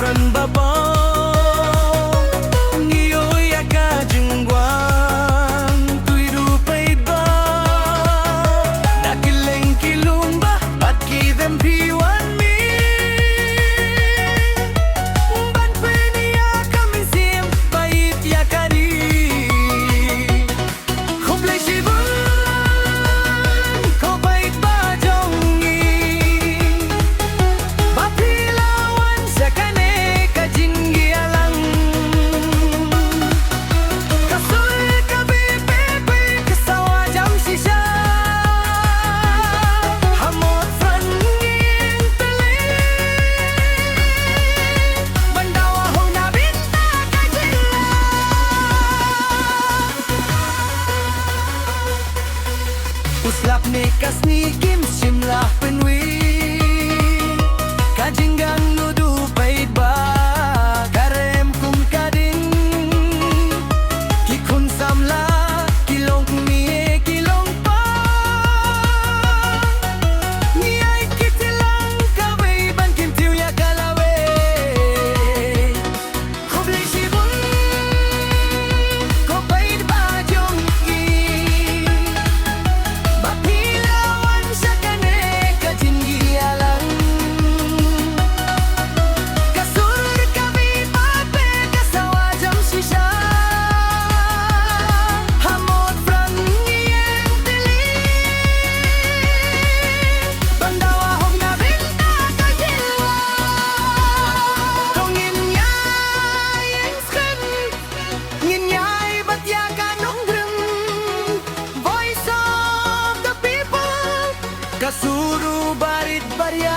Motphran babong Ngiyoy aka Jingrwai Tuiru Paidbah Nakileng kilumba At kidem piwan mi Ban peniya kamisim Pait yakari Khublei Shibun Ko Paidbah jongi Bapilawan sa kane kajinggi alang Kasul ka VPP kasawa jam sisya Motphran ngin tali Bandawa hong nabinta kajila Uslap ni kasnikim simlah penwi Kajinggang nudu Paidbah Karem kum kading Kikun samla Kilong niye kilong pa Niyay kitilang Khublei Ban kim tiu ya kalawe Khublei Shibun Ko Paidbah jongi Bapilawan sa kane kajinggi alang Kasul ka VPP kasawa jam sisya Motphran ngiyeng tili Bandawa hong nabinta kajila Tongin nyay inskan Ngin nyay batya kanong drum Voice of the people Kasuru barit barya